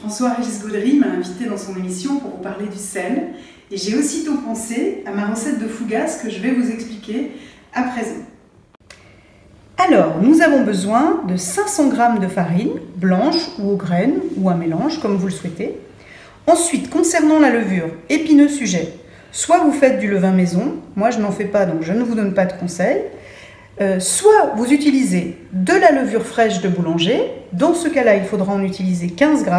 François-Régis Gaudry m'a invité dans son émission pour vous parler du sel. Et j'ai aussitôt pensé à ma recette de fougasse que je vais vous expliquer à présent. Alors, nous avons besoin de 500 g de farine, blanche ou aux graines, ou un mélange, comme vous le souhaitez. Ensuite, concernant la levure, épineux sujet, soit vous faites du levain maison, moi je n'en fais pas donc je ne vous donne pas de conseils, soit vous utilisez de la levure fraîche de boulanger, dans ce cas-là il faudra en utiliser 15 g,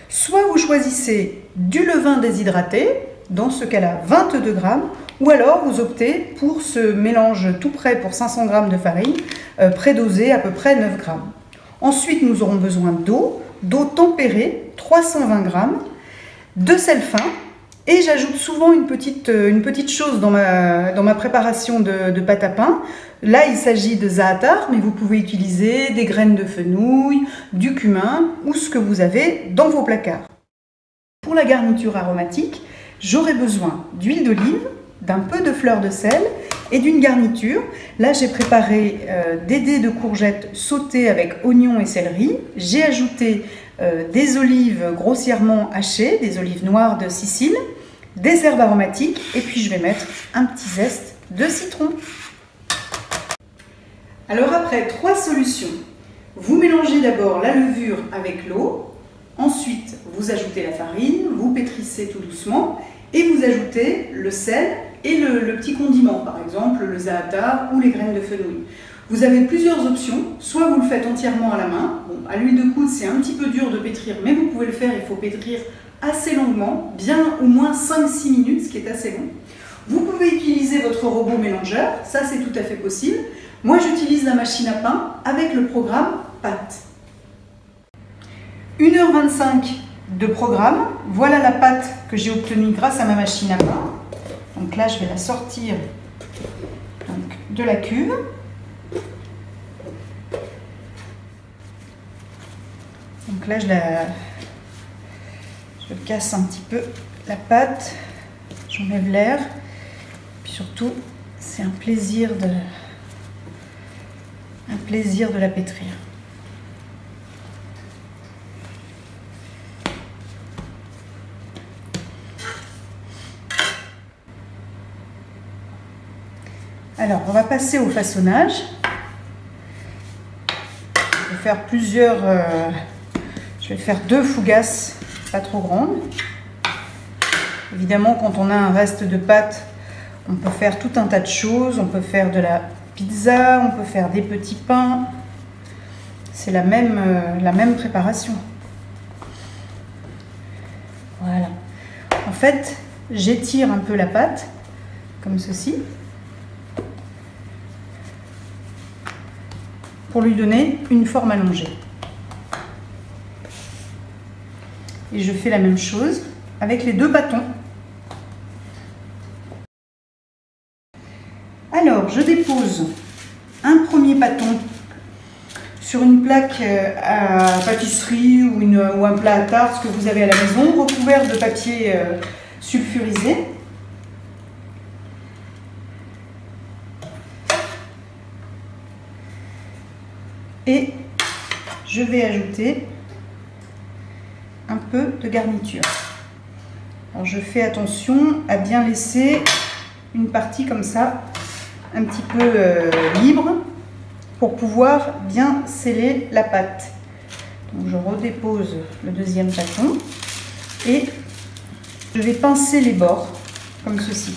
soit vous choisissez du levain déshydraté, dans ce cas-là 22 g, ou alors vous optez pour ce mélange tout prêt pour 500 g de farine, prédosé à peu près 9 g. Ensuite nous aurons besoin d'eau tempérée, 320 g, de sel fin, et j'ajoute souvent une petite chose dans ma préparation de pâte à pain. Là, il s'agit de za'atar, mais vous pouvez utiliser des graines de fenouil, du cumin ou ce que vous avez dans vos placards. Pour la garniture aromatique, j'aurai besoin d'huile d'olive, d'un peu de fleur de sel et d'une garniture. Là, j'ai préparé des dés de courgettes sautées avec oignons et céleri. J'ai ajouté des olives grossièrement hachées, des olives noires de Sicile, des herbes aromatiques et puis je vais mettre un petit zeste de citron. Alors après 3 solutions, vous mélangez d'abord la levure avec l'eau, ensuite vous ajoutez la farine, vous pétrissez tout doucement et vous ajoutez le sel et le petit condiment, par exemple le za'atar ou les graines de fenouil. Vous avez plusieurs options, soit vous le faites entièrement à la main, bon, à l'huile de coude c'est un petit peu dur de pétrir, mais vous pouvez le faire, il faut pétrir assez longuement, bien au moins 5-6 minutes, ce qui est assez long. Vous pouvez utiliser votre robot mélangeur, ça c'est tout à fait possible. Moi j'utilise la machine à pain avec le programme pâte. 1h25 de programme, voilà la pâte que j'ai obtenue grâce à ma machine à pain. Donc là je vais la sortir de la cuve. Donc là, je casse un petit peu la pâte, j'enlève l'air, puis surtout, c'est un plaisir de la pétrir. Alors, on va passer au façonnage. Je vais faire plusieurs... Je vais faire 2 fougasses, pas trop grandes. Évidemment, quand on a un reste de pâte, on peut faire tout un tas de choses. On peut faire de la pizza, on peut faire des petits pains. C'est la même préparation. Voilà. En fait, j'étire un peu la pâte, comme ceci, pour lui donner une forme allongée. Et je fais la même chose avec les 2 bâtons. Alors, je dépose un premier bâton sur une plaque à pâtisserie ou un plat à tarte, ce que vous avez à la maison, recouvert de papier sulfurisé. Et je vais ajouter un peu de garniture. Alors je fais attention à bien laisser une partie comme ça, un petit peu libre, pour pouvoir bien sceller la pâte. Donc je redépose le deuxième bâton et je vais pincer les bords comme ceci.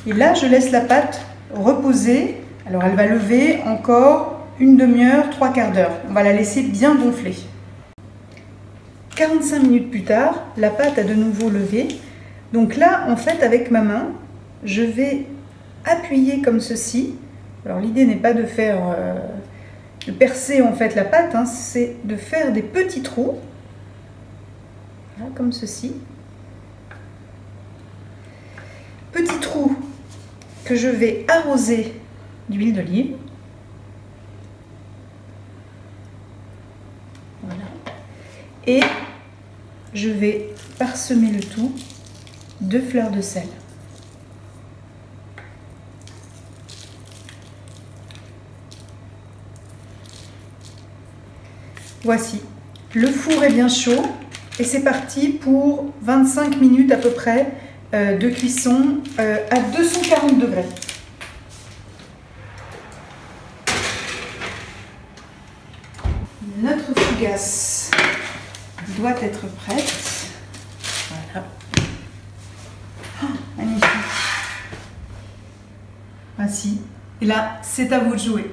Et là, je laisse la pâte reposer. Alors, elle va lever encore une demi-heure, 3/4 d'heure. On va la laisser bien gonfler. 45 minutes plus tard, la pâte a de nouveau levé. Donc là, en fait, avec ma main, je vais appuyer comme ceci. Alors, l'idée n'est pas de percer en fait la pâte, hein, c'est de faire des petits trous. Voilà, comme ceci. Petits trous que je vais arroser d'huile d'olive. Voilà. Et je vais parsemer le tout 2 fleurs de sel. Voici, le four est bien chaud et c'est parti pour 25 minutes à peu près de cuisson à 240 degrés. Notre fougasse doit être prête. Voilà. Oh, magnifique. Voici. Et là, c'est à vous de jouer.